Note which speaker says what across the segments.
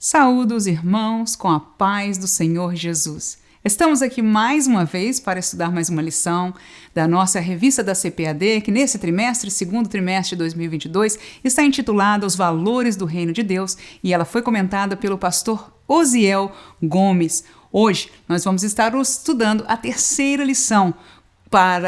Speaker 1: Saúdo os irmãos com a paz do Senhor Jesus. Estamos aqui mais uma vez para estudar mais uma lição da nossa revista da CPAD, que nesse trimestre, segundo trimestre de 2022, está intitulada Os Valores do Reino de Deus, e ela foi comentada pelo pastor Osiel Gomes. Hoje nós vamos estar estudando a terceira lição,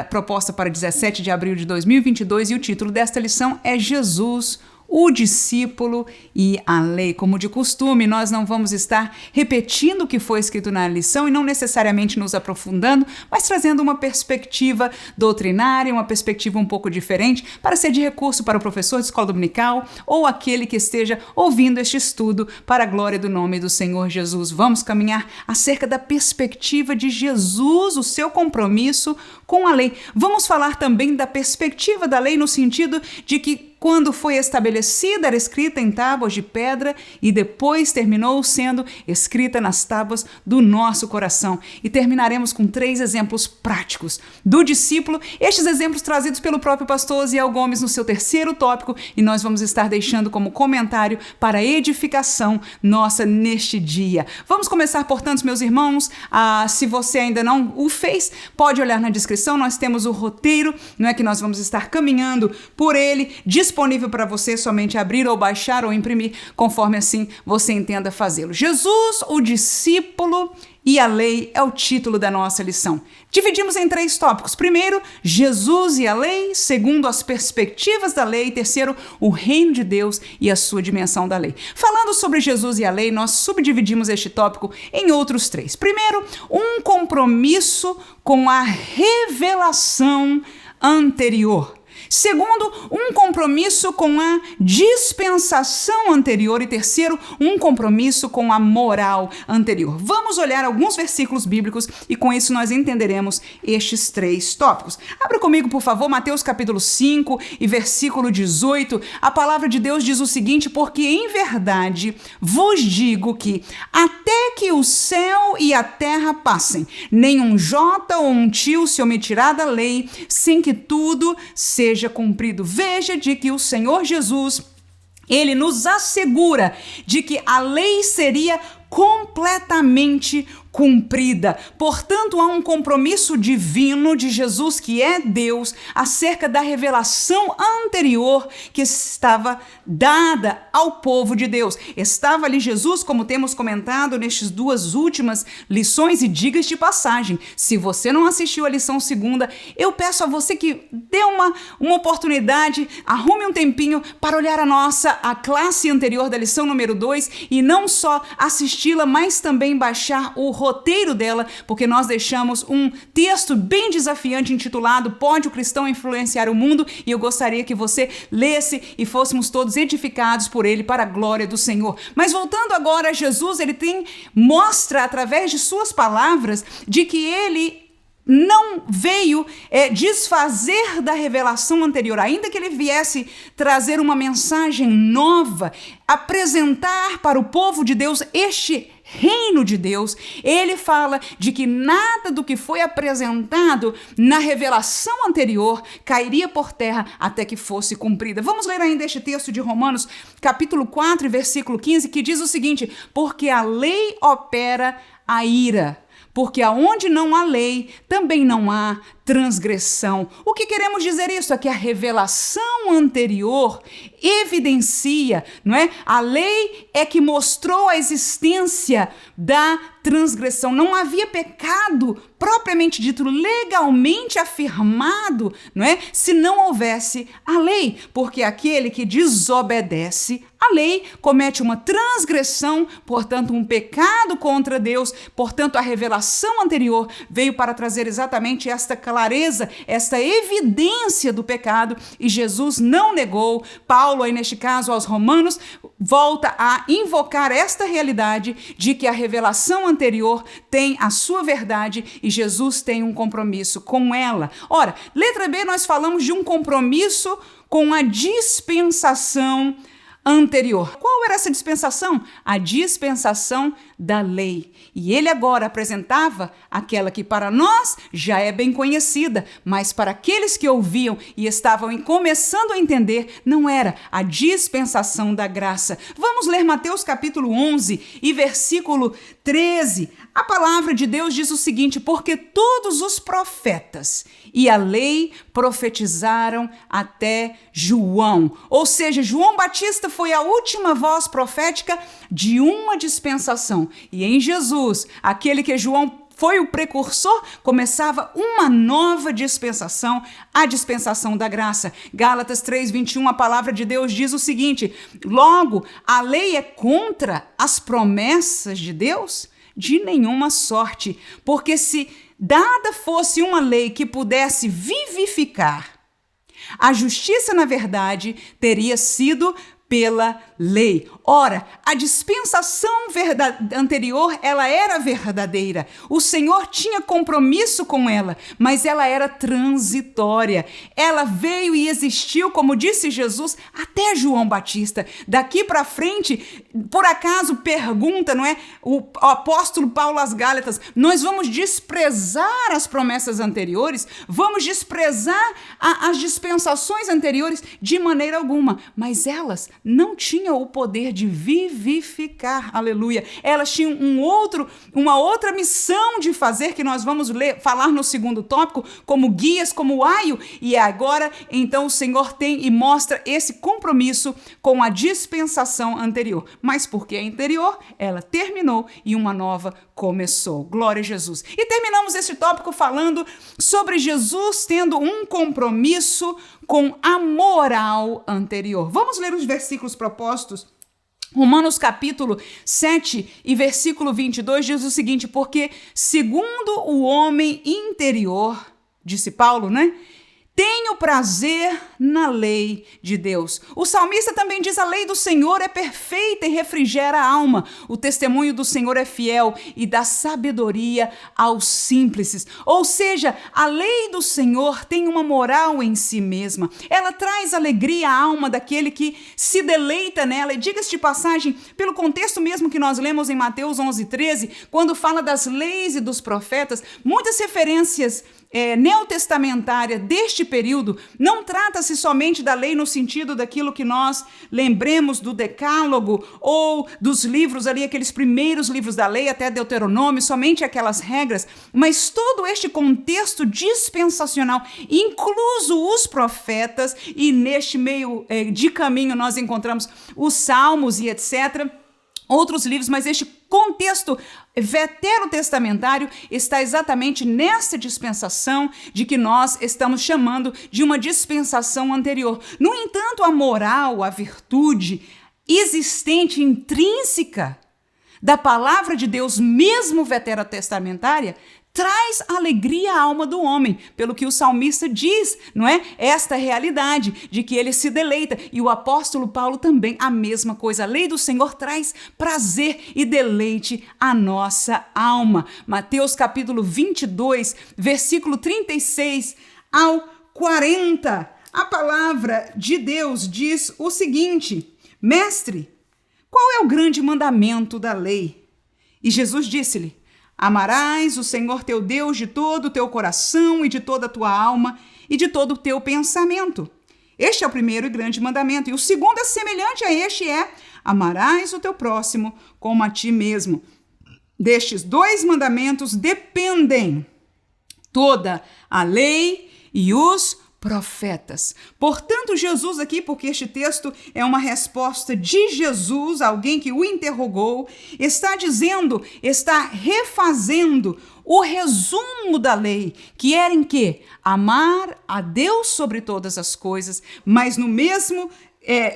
Speaker 1: proposta para 17 de abril de 2022, e o título desta lição é Jesus, o discípulo e a lei. Como de costume, nós não vamos estar repetindo o que foi escrito na lição e não necessariamente nos aprofundando, mas trazendo uma perspectiva doutrinária, uma perspectiva um pouco diferente, para ser de recurso para o professor de escola dominical ou aquele que esteja ouvindo este estudo para a glória do nome do Senhor Jesus. Vamos caminhar acerca da perspectiva de Jesus, o seu compromisso com a lei. Vamos falar também da perspectiva da lei no sentido de que quando foi estabelecida, era escrita em tábuas de pedra e depois terminou sendo escrita nas tábuas do nosso coração. E terminaremos com 3 exemplos práticos do discípulo, estes exemplos trazidos pelo próprio pastor Osiel Gomes no seu terceiro tópico, e nós vamos estar deixando como comentário para edificação nossa neste dia. Vamos começar, portanto, meus irmãos, se você ainda não o fez, pode olhar na descrição, nós temos o roteiro, não é que nós vamos estar caminhando por ele, disponível para você somente abrir ou baixar ou imprimir, conforme assim você entenda fazê-lo. Jesus, o discípulo e a lei é o título da nossa lição. Dividimos em 3 tópicos. Primeiro, Jesus e a lei. Segundo, as perspectivas da lei. Terceiro, o reino de Deus e a sua dimensão da lei. Falando sobre Jesus e a lei, nós subdividimos este tópico em outros 3. Primeiro, um compromisso com a revelação anterior. Segundo, um compromisso com a dispensação anterior. E terceiro, um compromisso com a moral anterior. Vamos olhar alguns versículos bíblicos e com isso nós entenderemos estes 3 tópicos. Abra comigo, por favor, Mateus capítulo 5 e versículo 18. A palavra de Deus diz o seguinte: porque em verdade vos digo que até que o céu e a terra passem, nem um jota ou um tio se omitirá da lei, sem que tudo seja cumprido. Veja de que o Senhor Jesus, ele nos assegura de que a lei seria completamente cumprida. Portanto, há um compromisso divino de Jesus, que é Deus, acerca da revelação anterior que estava dada ao povo de Deus. Estava ali Jesus, como temos comentado nestas 2 últimas lições, e diga de passagem, se você não assistiu a lição segunda, eu peço a você que dê uma oportunidade, arrume um tempinho para olhar a classe anterior da lição número 2 e não só assisti-la, mas também baixar o roteiro dela, porque nós deixamos um texto bem desafiante intitulado Pode o Cristão Influenciar o Mundo? E eu gostaria que você lesse e fôssemos todos edificados por ele para a glória do Senhor. Mas voltando agora a Jesus, ele mostra através de suas palavras de que ele não veio desfazer da revelação anterior, ainda que ele viesse trazer uma mensagem nova, apresentar para o povo de Deus este reino de Deus. Ele fala de que nada do que foi apresentado na revelação anterior cairia por terra até que fosse cumprida. Vamos ler ainda este texto de Romanos, capítulo 4, versículo 15, que diz o seguinte: porque a lei opera a ira, porque aonde não há lei, também não há transgressão. O que queremos dizer isso? É que a revelação anterior evidencia, não é? A lei é que mostrou a existência da transgressão. Não havia pecado propriamente dito, legalmente afirmado, não é? Se não houvesse a lei, porque aquele que desobedece a lei comete uma transgressão, portanto, um pecado contra Deus. Portanto, a revelação anterior veio para trazer exatamente esta clareza, esta evidência do pecado, e Jesus não negou. Paulo, aí neste caso aos Romanos, volta a invocar esta realidade de que a revelação anterior tem a sua verdade e Jesus tem um compromisso com ela. Ora, letra B, nós falamos de um compromisso com a dispensação anterior. Qual era essa dispensação? A dispensação da lei. E ele agora apresentava aquela que para nós já é bem conhecida, mas para aqueles que ouviam e estavam começando a entender, não era a dispensação da graça. Vamos ler Mateus capítulo 11 e versículo 13. A palavra de Deus diz o seguinte: porque todos os profetas e a lei profetizaram até João. Ou seja, João Batista foi a última voz profética de uma dispensação. E em Jesus, aquele que João foi o precursor, começava uma nova dispensação, a dispensação da graça. Gálatas 3:21, a palavra de Deus diz o seguinte: logo, a lei é contra as promessas de Deus? De nenhuma sorte, porque se dada fosse uma lei que pudesse vivificar, a justiça, na verdade, teria sido pela lei. Ora, a dispensação anterior, ela era verdadeira. O Senhor tinha compromisso com ela, mas ela era transitória. Ela veio e existiu, como disse Jesus, até João Batista. Daqui para frente, por acaso pergunta, não é? O apóstolo Paulo às Gálatas, nós vamos desprezar as promessas anteriores? Vamos desprezar as dispensações anteriores? De maneira alguma, mas elas não tinham o poder de vivificar, aleluia. Elas tinham uma outra missão de fazer, que nós vamos falar no segundo tópico, como guias, como aio, e agora, então, o Senhor tem e mostra esse compromisso com a dispensação anterior. Mas porque a anterior, ela terminou e uma nova começou. Glória a Jesus. E terminamos esse tópico falando sobre Jesus tendo um compromisso com a moral anterior. Vamos ler os versículos propostos. Romanos capítulo 7 e versículo 22 diz o seguinte: porque segundo o homem interior, disse Paulo, né? Tenho prazer na lei de Deus. O salmista também diz: a lei do Senhor é perfeita e refrigera a alma. O testemunho do Senhor é fiel e dá sabedoria aos simples. Ou seja, a lei do Senhor tem uma moral em si mesma. Ela traz alegria à alma daquele que se deleita nela. E diga-se de passagem, pelo contexto mesmo que nós lemos em Mateus 11:13, quando fala das leis e dos profetas, muitas referências neotestamentária deste período não trata-se somente da lei no sentido daquilo que nós lembremos do Decálogo ou dos livros ali, aqueles primeiros livros da lei até Deuteronômio, somente aquelas regras, mas todo este contexto dispensacional, incluso os profetas, e neste meio de caminho nós encontramos os Salmos e etc., outros livros, mas este contexto veterotestamentário está exatamente nessa dispensação de que nós estamos chamando de uma dispensação anterior. No entanto, a moral, a virtude existente, intrínseca da palavra de Deus, mesmo veterotestamentária, traz alegria à alma do homem, pelo que o salmista diz, não é? Esta realidade de que ele se deleita. E o apóstolo Paulo também, a mesma coisa. A lei do Senhor traz prazer e deleite à nossa alma. Mateus capítulo 22, versículo 36 ao 40. A palavra de Deus diz o seguinte: mestre, qual é o grande mandamento da lei? E Jesus disse-lhe: amarás o Senhor teu Deus de todo o teu coração e de toda a tua alma e de todo o teu pensamento. Este é o primeiro e grande mandamento. E o segundo é semelhante a este, amarás o teu próximo como a ti mesmo. Destes dois mandamentos dependem toda a lei e os profetas. Portanto, Jesus aqui, porque este texto é uma resposta de Jesus, alguém que o interrogou, está dizendo, está refazendo o resumo da lei, que era em quê? Amar a Deus sobre todas as coisas, mas no mesmo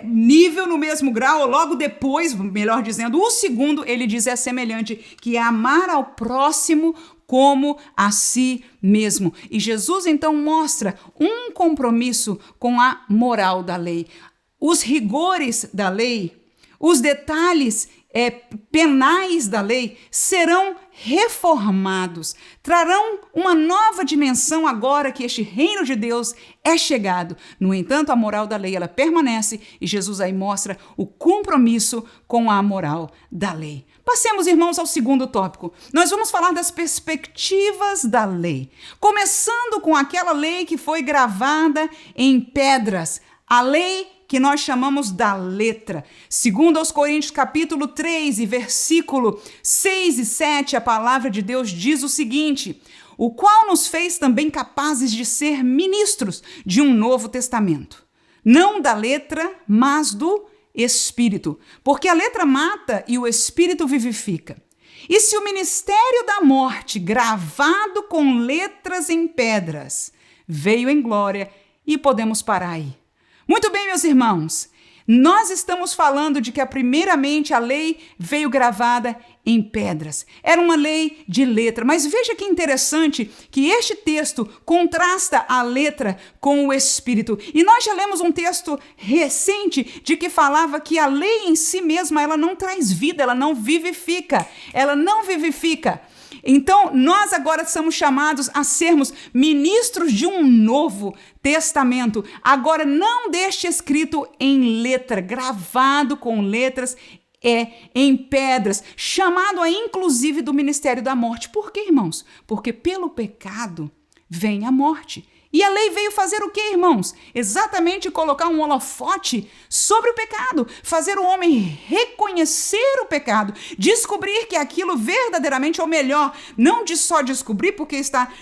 Speaker 1: nível, no mesmo grau, ou logo depois, melhor dizendo, o segundo, ele diz, é semelhante, que é amar ao próximo como a si mesmo. E Jesus então mostra um compromisso com a moral da lei. Os rigores da lei, os detalhes penais da lei serão reformados, trarão uma nova dimensão agora que este reino de Deus é chegado. No entanto, a moral da lei ela permanece e Jesus aí mostra o compromisso com a moral da lei. Passemos, irmãos, ao segundo tópico. Nós vamos falar das perspectivas da lei, começando com aquela lei que foi gravada em pedras, a lei que nós chamamos da letra. Segundo aos Coríntios, capítulo 3, e versículo 6 e 7, a palavra de Deus diz o seguinte: o qual nos fez também capazes de ser ministros de um novo testamento, não da letra, mas do Espírito, porque a letra mata e o Espírito vivifica. E se o ministério da morte, gravado com letras em pedras, veio em glória, e podemos parar aí. Muito bem, meus irmãos, nós estamos falando de que primeiramente a lei veio gravada em pedras. Era uma lei de letra, mas veja que interessante que este texto contrasta a letra com o Espírito. E nós já lemos um texto recente de que falava que a lei em si mesma, ela não traz vida, ela não vivifica. Então, nós agora somos chamados a sermos ministros de um novo testamento, agora não deste escrito em letra, gravado com letras em pedras, chamado a inclusive do ministério da morte. Por quê, irmãos? Porque pelo pecado vem a morte. E a lei veio fazer o quê, irmãos? Exatamente colocar um holofote sobre o pecado, fazer o homem reconhecer o pecado, descobrir que aquilo verdadeiramente, ou melhor, não de só descobrir, porque está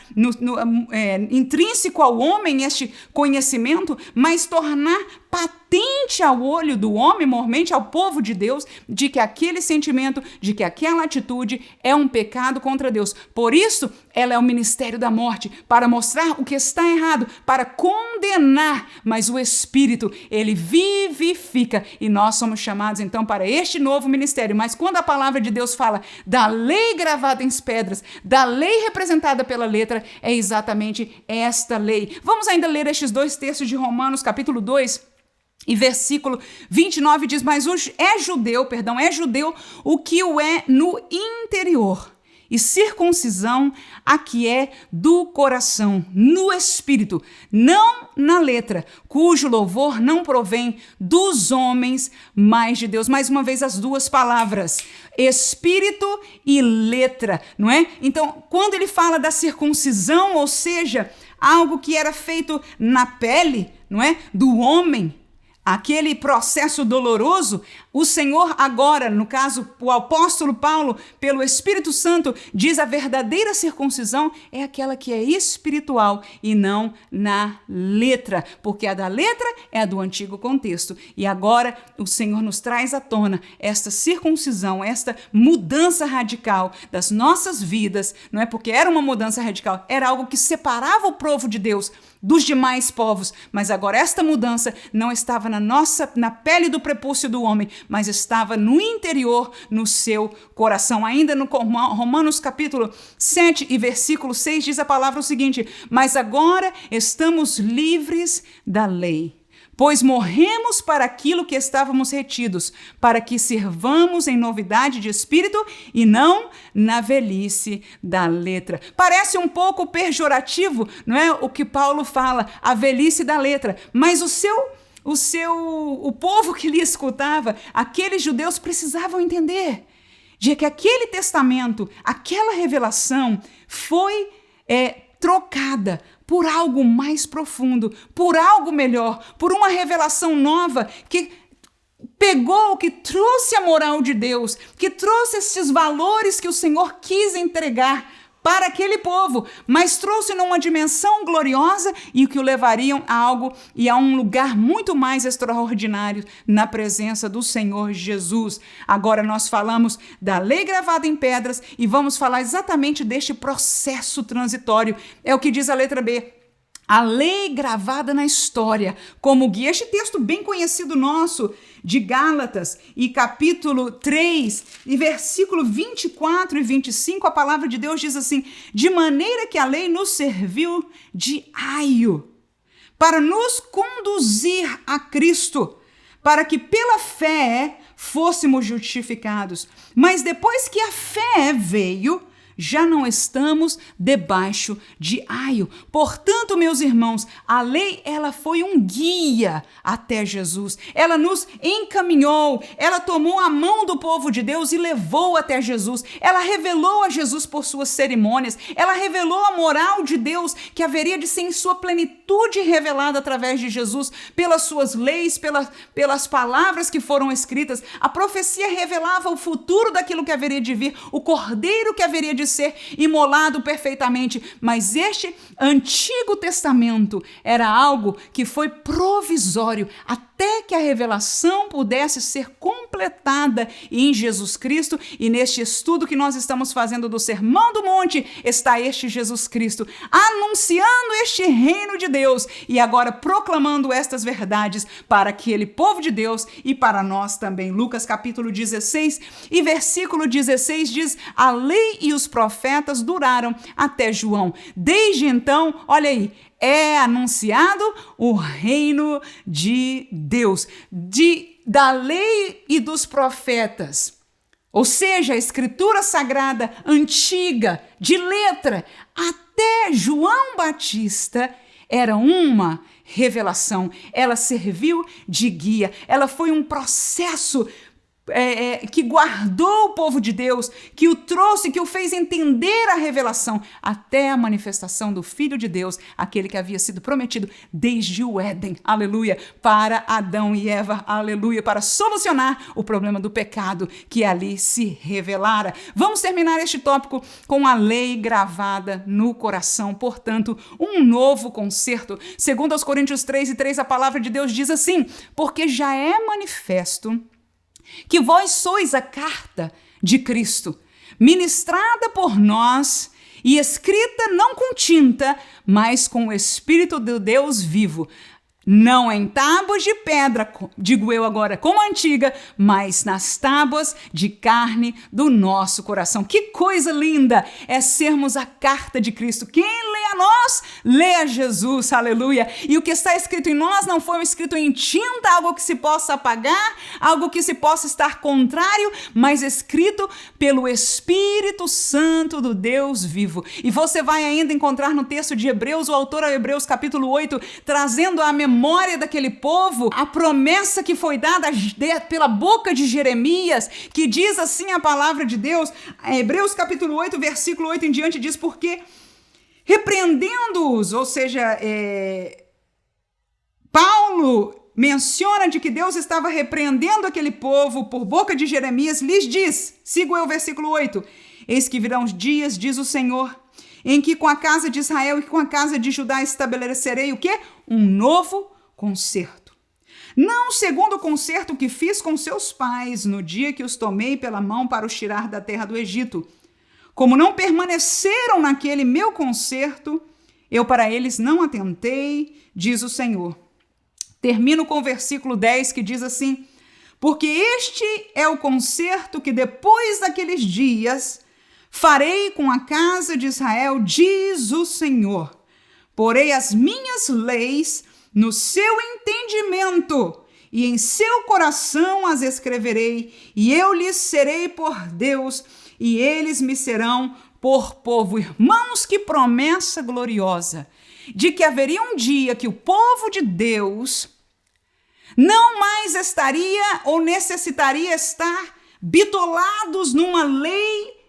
Speaker 1: intrínseco ao homem este conhecimento, mas tornar patente ao olho do homem, mormente ao povo de Deus, de que aquele sentimento, de que aquela atitude é um pecado contra Deus. Por isso, ela é o ministério da morte, para mostrar o que está errado, para condenar, mas o Espírito, ele vivifica, e nós somos chamados então para este novo ministério. Mas quando a palavra de Deus fala da lei gravada em pedras, da lei representada pela letra, é exatamente esta lei. Vamos ainda ler estes dois textos de Romanos, capítulo 2, e versículo 29 diz: mas é judeu o que o é no interior, e circuncisão a que é do coração, no espírito, não na letra, cujo louvor não provém dos homens, mas de Deus. Mais uma vez as duas palavras, espírito e letra, não é? Então, quando ele fala da circuncisão, ou seja, algo que era feito na pele, não é? Do homem, aquele processo doloroso, o Senhor agora, no caso, o apóstolo Paulo, pelo Espírito Santo, diz a verdadeira circuncisão é aquela que é espiritual e não na letra, porque a da letra é a do antigo contexto. E agora o Senhor nos traz à tona esta circuncisão, esta mudança radical das nossas vidas, não é? Porque era uma mudança radical, era algo que separava o povo de Deus dos demais povos, mas agora esta mudança não estava na pele do prepúcio do homem, mas estava no interior, no seu coração. Ainda no Romanos capítulo 7 e versículo 6 diz a palavra o seguinte: mas agora estamos livres da lei, pois morremos para aquilo que estávamos retidos, para que sirvamos em novidade de espírito e não na velhice da letra. Parece um pouco pejorativo, não é? O que Paulo fala, a velhice da letra, mas o povo que lhe escutava, aqueles judeus precisavam entender de que aquele testamento, aquela revelação foi trocada por algo mais profundo, por algo melhor, por uma revelação nova que pegou, que trouxe a moral de Deus, que trouxe esses valores que o Senhor quis entregar para aquele povo, mas trouxe numa dimensão gloriosa e que o levariam a algo e a um lugar muito mais extraordinário na presença do Senhor Jesus. Agora nós falamos da lei gravada em pedras e vamos falar exatamente deste processo transitório. É o que diz a letra B. A lei gravada na história, como guia. Este texto bem conhecido nosso, de Gálatas, e capítulo 3, e versículo 24 e 25, a palavra de Deus diz assim: de maneira que a lei nos serviu de aio, para nos conduzir a Cristo, para que pela fé fôssemos justificados. Mas depois que a fé veio, já não estamos debaixo de aio. Portanto, meus irmãos, a lei, ela foi um guia até Jesus. Ela nos encaminhou, ela tomou a mão do povo de Deus e levou até Jesus. Ela revelou a Jesus por suas cerimônias. Ela revelou a moral de Deus que haveria de ser em sua plenitude revelada através de Jesus, pelas suas leis, pelas palavras que foram escritas. A profecia revelava o futuro daquilo que haveria de vir, o cordeiro que haveria de ser imolado perfeitamente, mas este Antigo Testamento era algo que foi provisório até que a revelação pudesse ser completada em Jesus Cristo. E neste estudo que nós estamos fazendo do Sermão do Monte está este Jesus Cristo anunciando este reino de Deus e agora proclamando estas verdades para aquele povo de Deus e para nós também. Lucas capítulo 16 e versículo 16 diz: a lei e os profetas duraram até João. Desde então, olha aí, é anunciado o reino de Deus, da lei e dos profetas. Ou seja, a escritura sagrada antiga, de letra, até João Batista, era uma revelação. Ela serviu de guia. Ela foi um processo que guardou o povo de Deus, que o trouxe, que o fez entender a revelação, até a manifestação do Filho de Deus, aquele que havia sido prometido desde o Éden, aleluia, para Adão e Eva, aleluia, para solucionar o problema do pecado que ali se revelara. Vamos terminar este tópico com a lei gravada no coração, portanto, um novo concerto. Segundo aos Coríntios 3:3, a palavra de Deus diz assim: porque já é manifesto que vós sois a carta de Cristo, ministrada por nós e escrita não com tinta, mas com o Espírito do Deus vivo, não em tábuas de pedra, digo eu agora, como antiga, mas nas tábuas de carne do nosso coração. Que coisa linda é sermos a carta de Cristo. Quem lê a nós, lê a Jesus, aleluia. E o que está escrito em nós não foi escrito em tinta, algo que se possa apagar, algo que se possa estar contrário, mas escrito pelo Espírito Santo do Deus vivo. E você vai ainda encontrar no texto de Hebreus, o autor a Hebreus capítulo 8, trazendo a memória daquele povo, a promessa que foi dada pela boca de Jeremias, que diz assim a palavra de Deus, Hebreus capítulo 8, versículo 8 em diante, diz: porque repreendendo-os, ou seja, Paulo menciona de que Deus estava repreendendo aquele povo por boca de Jeremias, lhes diz, sigo eu o versículo 8, eis que virão os dias, diz o Senhor, em que com a casa de Israel e com a casa de Judá estabelecerei o quê? Um novo concerto. Não segundo o concerto que fiz com seus pais no dia que os tomei pela mão para os tirar da terra do Egito. Como não permaneceram naquele meu concerto, eu para eles não atentei, diz o Senhor. Termino com o versículo 10 que diz assim: porque este é o concerto que depois daqueles dias farei com a casa de Israel, diz o Senhor. Porei as minhas leis no seu entendimento e em seu coração as escreverei, e eu lhes serei por Deus e eles me serão por povo. Irmãos, que promessa gloriosa de que haveria um dia que o povo de Deus não mais estaria ou necessitaria estar bitolados numa lei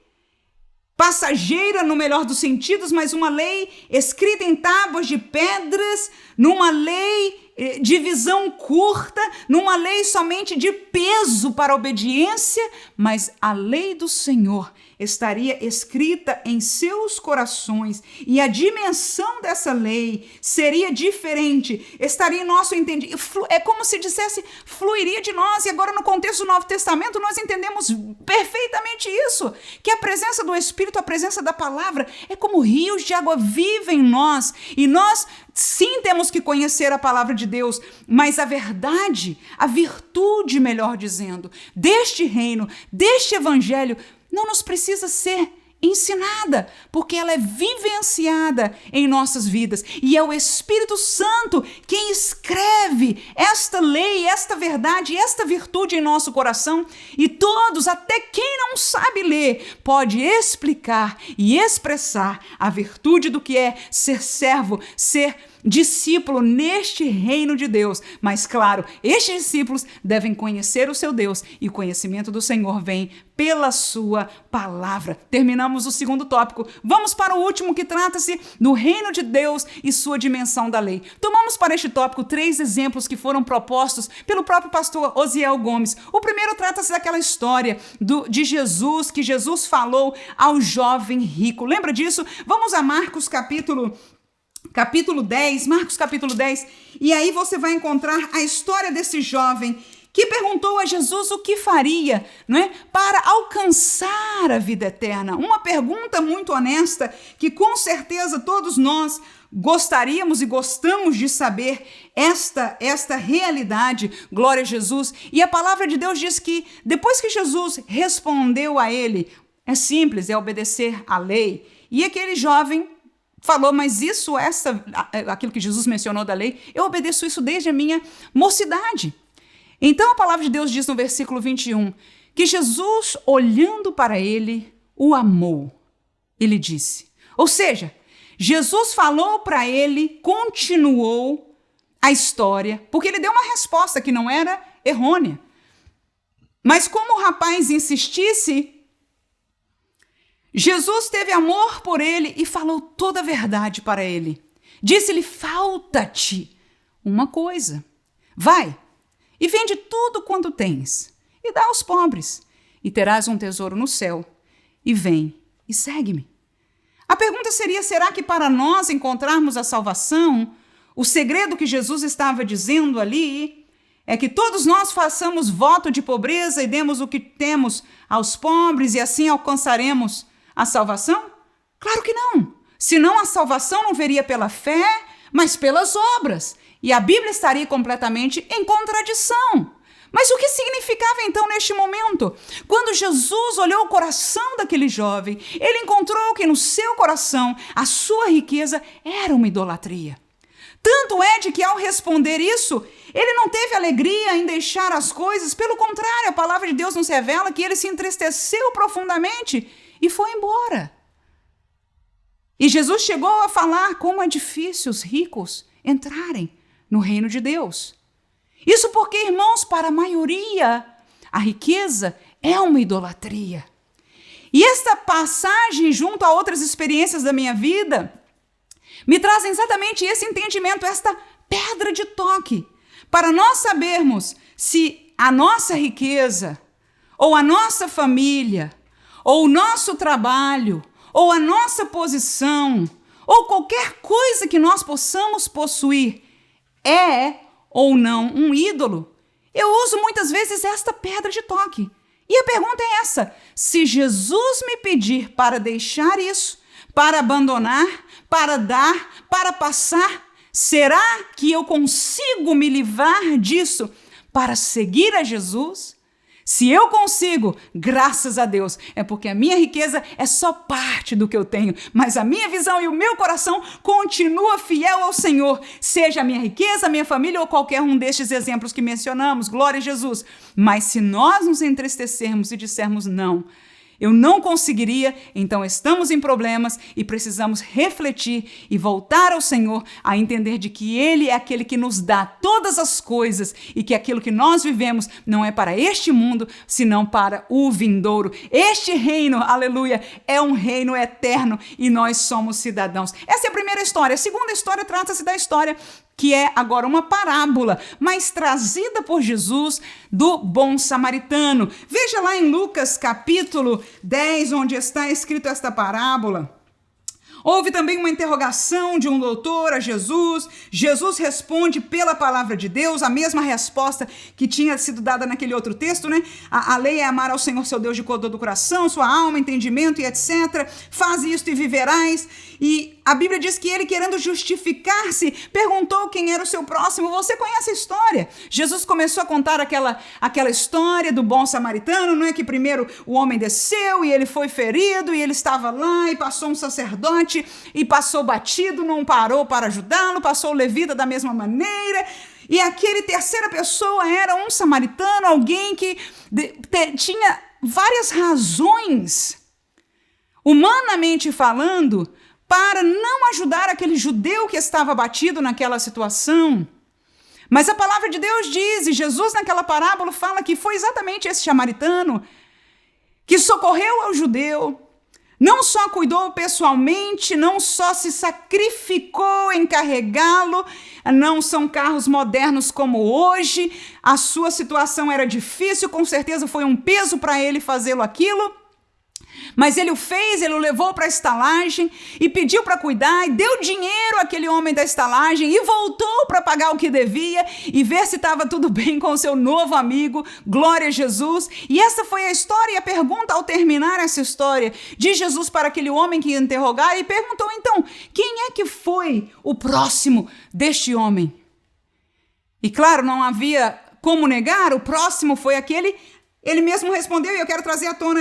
Speaker 1: passageira, no melhor dos sentidos, mas uma lei escrita em tábuas de pedras, numa lei de visão curta, numa lei somente de peso para a obediência, mas a lei do Senhor estaria escrita em seus corações e a dimensão dessa lei seria diferente, estaria em nosso entendimento, é como se dissesse, fluiria de nós. E agora no contexto do Novo Testamento nós entendemos perfeitamente isso, que a presença do Espírito, a presença da palavra é como rios de água viva em nós, e nós sim temos que conhecer a palavra de Deus, mas a verdade, a virtude, melhor dizendo, deste reino, deste evangelho, não nos precisa ser ensinada, porque ela é vivenciada em nossas vidas. E é o Espírito Santo quem escreve esta lei, esta verdade, esta virtude em nosso coração. E todos, até quem não sabe ler, pode explicar e expressar a virtude do que é ser servo, ser discípulo neste reino de Deus. Mas claro, estes discípulos devem conhecer o seu Deus, e o conhecimento do Senhor vem pela sua palavra. Terminamos o segundo tópico. Vamos para o último, que trata-se do reino de Deus e sua dimensão da lei. Tomamos para este tópico 3 exemplos que foram propostos pelo próprio pastor Osiel Gomes. O primeiro trata-se daquela história de Jesus, que Jesus falou ao jovem rico. Lembra disso? Vamos a Marcos capítulo 10, Marcos capítulo 10, e aí você vai encontrar a história desse jovem que perguntou a Jesus o que faria, não é, para alcançar a vida eterna. Uma pergunta muito honesta que com certeza todos nós gostaríamos e gostamos de saber esta realidade. Glória a Jesus. E a palavra de Deus diz que depois que Jesus respondeu a ele, é simples, é obedecer à lei. E aquele jovem falou, mas aquilo que Jesus mencionou da lei, eu obedeço isso desde a minha mocidade. Então a palavra de Deus diz no versículo 21, que Jesus, olhando para ele, o amou. Ele disse, ou seja, Jesus falou para ele, continuou a história, porque ele deu uma resposta que não era errônea. Mas como o rapaz insistisse, Jesus teve amor por ele e falou toda a verdade para ele. Disse-lhe, falta-te uma coisa. Vai e vende tudo quanto tens e dá aos pobres, e terás um tesouro no céu. E vem e segue-me. A pergunta seria, será que para nós encontrarmos a salvação, o segredo que Jesus estava dizendo ali é que todos nós façamos voto de pobreza e demos o que temos aos pobres e assim alcançaremos a salvação? Claro que não. Senão a salvação não viria pela fé, mas pelas obras. E a Bíblia estaria completamente em contradição. Mas o que significava então neste momento? Quando Jesus olhou o coração daquele jovem, ele encontrou que no seu coração a sua riqueza era uma idolatria. Tanto é de que ao responder isso, ele não teve alegria em deixar as coisas. Pelo contrário, a palavra de Deus nos revela que ele se entristeceu profundamente e foi embora. E Jesus chegou a falar como é difícil os ricos entrarem no reino de Deus. Isso porque, irmãos, para a maioria, a riqueza é uma idolatria. E esta passagem, junto a outras experiências da minha vida, me trazem exatamente esse entendimento, esta pedra de toque, para nós sabermos se a nossa riqueza, ou a nossa família, ou o nosso trabalho, ou a nossa posição, ou qualquer coisa que nós possamos possuir, é ou não um ídolo. Eu uso muitas vezes esta pedra de toque. E a pergunta é essa: se Jesus me pedir para deixar isso, para abandonar, para dar, para passar, será que eu consigo me livrar disso para seguir a Jesus? Se eu consigo, graças a Deus, é porque a minha riqueza é só parte do que eu tenho, mas a minha visão e o meu coração continua fiel ao Senhor, seja a minha riqueza, a minha família ou qualquer um destes exemplos que mencionamos, glória a Jesus. Mas se nós nos entristecermos e dissermos não, eu não conseguiria, então estamos em problemas e precisamos refletir e voltar ao Senhor a entender de que Ele é aquele que nos dá todas as coisas e que aquilo que nós vivemos não é para este mundo, senão para o vindouro. Este reino, aleluia, é um reino eterno e nós somos cidadãos. Essa é a primeira história. A segunda história trata-se da história que é agora uma parábola, mas trazida por Jesus do bom samaritano. Veja lá em Lucas capítulo 10, onde está escrito esta parábola. Houve também uma interrogação de um doutor a Jesus. Jesus responde pela palavra de Deus, a mesma resposta que tinha sido dada naquele outro texto, né? A lei é amar ao Senhor seu Deus de todo o coração, sua alma, entendimento e etc. Faz isto e viverás. E a Bíblia diz que ele, querendo justificar-se, perguntou quem era o seu próximo. Você conhece a história? Jesus começou a contar aquela história do bom samaritano, não é? Que primeiro o homem desceu e ele foi ferido e ele estava lá e passou um sacerdote e passou batido, não parou para ajudá-lo, passou o levita da mesma maneira. E aquele terceira pessoa era um samaritano, alguém que tinha várias razões, humanamente falando, para não ajudar aquele judeu que estava batido naquela situação. Mas a palavra de Deus diz, e Jesus naquela parábola fala que foi exatamente esse samaritano que socorreu ao judeu, não só cuidou pessoalmente, não só se sacrificou em carregá-lo, não são carros modernos como hoje, a sua situação era difícil, com certeza foi um peso para ele fazê-lo aquilo, mas ele o fez, ele o levou para a estalagem e pediu para cuidar, e deu dinheiro àquele homem da estalagem e voltou para pagar o que devia e ver se estava tudo bem com o seu novo amigo, glória a Jesus. E essa foi a história e a pergunta ao terminar essa história de Jesus para aquele homem que ia interrogar, e perguntou então, quem é que foi o próximo deste homem? E claro, não havia como negar, o próximo foi aquele, ele mesmo respondeu, e eu quero trazer à tona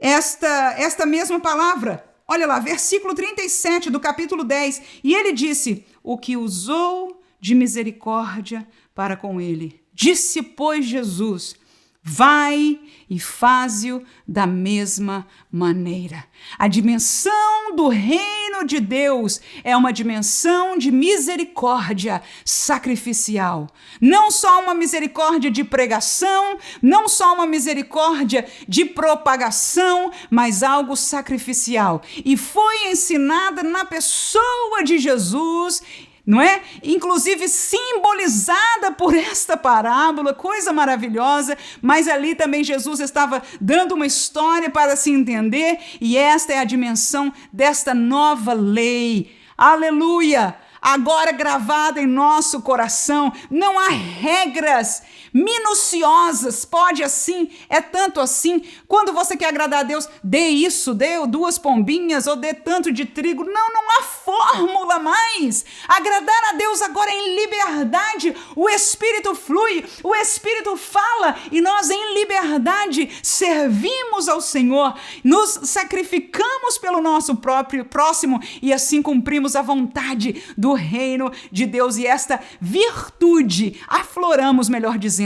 Speaker 1: esta mesma palavra. Olha lá, versículo 37 do capítulo 10. E ele disse, o que usou de misericórdia para com ele. Disse, pois, Jesus, vai e faze-o da mesma maneira. A dimensão do reino de Deus é uma dimensão de misericórdia sacrificial. Não só uma misericórdia de pregação, não só uma misericórdia de propagação, mas algo sacrificial. E foi ensinada na pessoa de Jesus, não é? Inclusive simbolizada por esta parábola, coisa maravilhosa, mas ali também Jesus estava dando uma história para se entender, e esta é a dimensão desta nova lei. Aleluia! Agora gravada em nosso coração, não há regras minuciosas, pode assim, é tanto assim, quando você quer agradar a Deus, dê isso, dê 2 pombinhas, ou dê tanto de trigo, não há fórmula mais. Agradar a Deus agora é em liberdade, o Espírito flui, o Espírito fala, e nós em liberdade servimos ao Senhor, nos sacrificamos pelo nosso próprio próximo, e assim cumprimos a vontade do reino de Deus, e esta virtude, afloramos, melhor dizendo,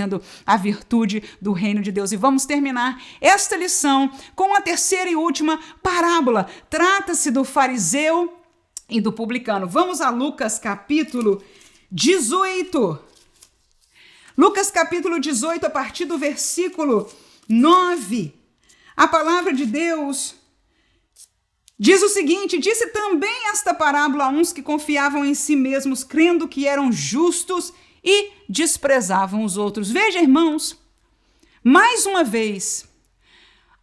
Speaker 1: a virtude do reino de Deus. E vamos terminar esta lição com a terceira e última parábola. Trata-se do fariseu e do publicano. Vamos a Lucas capítulo 18. Lucas capítulo 18, a partir do versículo 9. A palavra de Deus diz o seguinte, disse também esta parábola a uns que confiavam em si mesmos, crendo que eram justos e desprezavam os outros. Veja, irmãos, mais uma vez,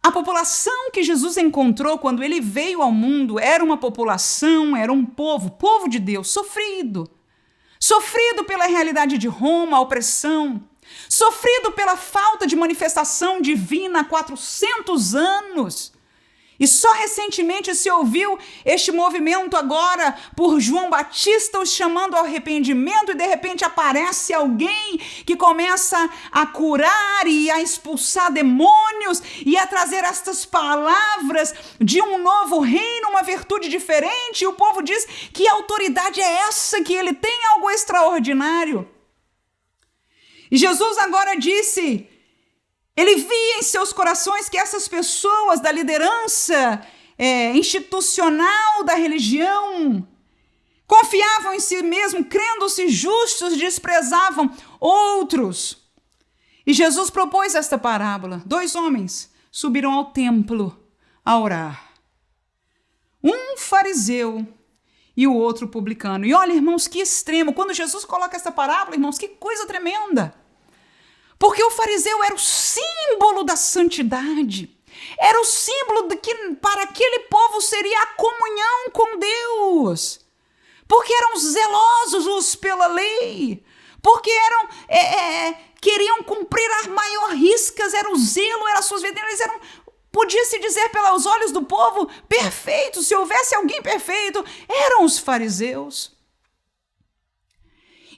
Speaker 1: a população que Jesus encontrou quando ele veio ao mundo era uma população, era um povo de Deus, sofrido pela realidade de Roma, a opressão, sofrido pela falta de manifestação divina há 400 anos. E só recentemente se ouviu este movimento agora por João Batista os chamando ao arrependimento, e de repente aparece alguém que começa a curar e a expulsar demônios e a trazer estas palavras de um novo reino, uma virtude diferente, e o povo diz que autoridade é essa, que ele tem algo extraordinário. E Jesus agora disse, ele via em seus corações que essas pessoas da liderança institucional da religião confiavam em si mesmo, crendo-se justos, desprezavam outros. E Jesus propôs esta parábola. 2 homens subiram ao templo a orar. Um fariseu e o outro publicano. E olha, irmãos, que extremo. Quando Jesus coloca essa parábola, irmãos, que coisa tremenda. Porque o fariseu era o símbolo da santidade, era o símbolo de que para aquele povo seria a comunhão com Deus, porque eram zelosos pela lei, porque queriam cumprir as maiores riscas, era o zelo, eram as suas vidas, eles eram Podia-se dizer pelos olhos do povo perfeito, se houvesse alguém perfeito, eram os fariseus.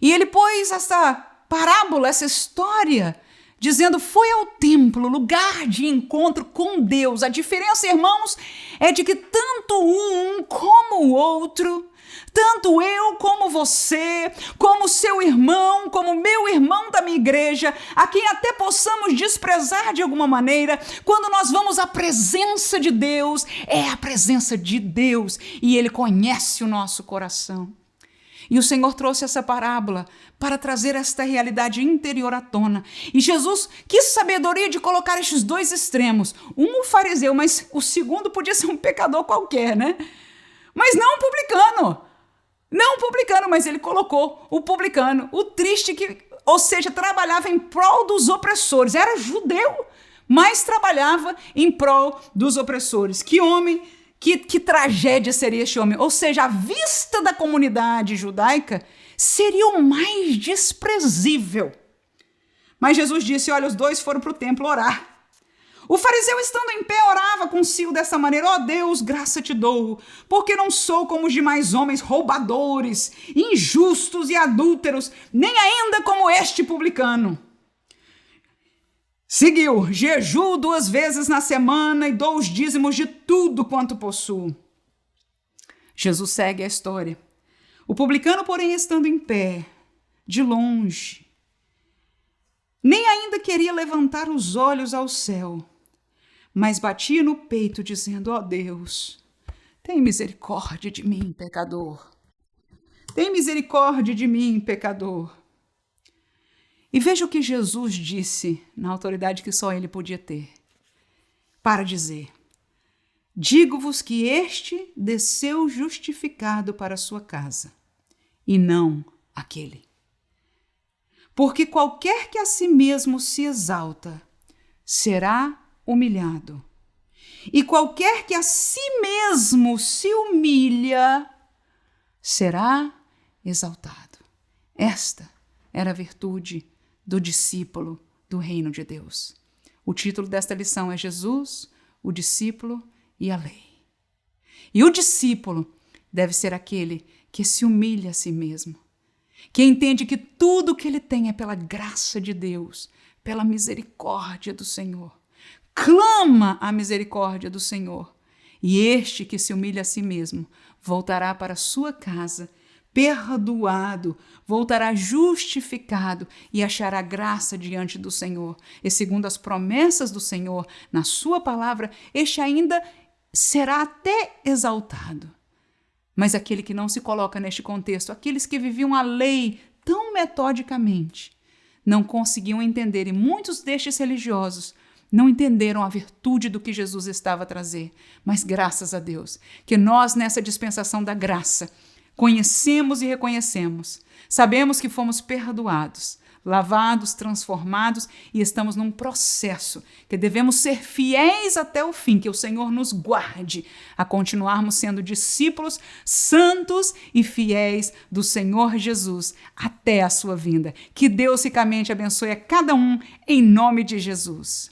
Speaker 1: E ele pôs essa parábola, essa história, dizendo: foi ao templo, lugar de encontro com Deus. A diferença, irmãos, é de que tanto um como o outro, tanto eu como você, como seu irmão, como meu irmão da minha igreja, a quem até possamos desprezar de alguma maneira, quando nós vamos à presença de Deus, é a presença de Deus e Ele conhece o nosso coração. E o Senhor trouxe essa parábola para trazer esta realidade interior à tona. E Jesus quis sabedoria de colocar estes dois extremos. Um o fariseu, mas o segundo podia ser um pecador qualquer, né? Mas não um publicano. Não um publicano, mas ele colocou o publicano, o triste que, ou seja, trabalhava em prol dos opressores. Era judeu, mas trabalhava em prol dos opressores. Que homem! Que tragédia seria este homem? Ou seja, à vista da comunidade judaica, seria o mais desprezível. Mas Jesus disse: olha, os dois foram para o templo orar. O fariseu, estando em pé, orava consigo dessa maneira: ó Deus, graça te dou, porque não sou como os demais homens roubadores, injustos e adúlteros, nem ainda como este publicano. Seguiu: jejuo 2 vezes na semana e dou os dízimos de tudo quanto possuo. Jesus segue a história. O publicano, porém, estando em pé, de longe, nem ainda queria levantar os olhos ao céu, mas batia no peito, dizendo: ó Deus, tem misericórdia de mim, pecador. Tem misericórdia de mim, pecador. E veja o que Jesus disse, na autoridade que só ele podia ter, para dizer: digo-vos que este desceu justificado para a sua casa, e não aquele. Porque qualquer que a si mesmo se exalta, será humilhado. E qualquer que a si mesmo se humilha, será exaltado. Esta era a virtude do discípulo do reino de Deus. O título desta lição é Jesus, o discípulo e a lei. E o discípulo deve ser aquele que se humilha a si mesmo, que entende que tudo o que ele tem é pela graça de Deus, pela misericórdia do Senhor. Clama a misericórdia do Senhor. E este que se humilha a si mesmo voltará para sua casa perdoado, voltará justificado e achará graça diante do Senhor. E segundo as promessas do Senhor, na sua palavra, este ainda será até exaltado. Mas aquele que não se coloca neste contexto, aqueles que viviam a lei tão metodicamente, não conseguiam entender, e muitos destes religiosos não entenderam a virtude do que Jesus estava a trazer. Mas graças a Deus, que nós nessa dispensação da graça, conhecemos e reconhecemos, sabemos que fomos perdoados, lavados, transformados e estamos num processo que devemos ser fiéis até o fim, que o Senhor nos guarde a continuarmos sendo discípulos santos e fiéis do Senhor Jesus até a sua vinda. Que Deus ricamente abençoe a cada um em nome de Jesus.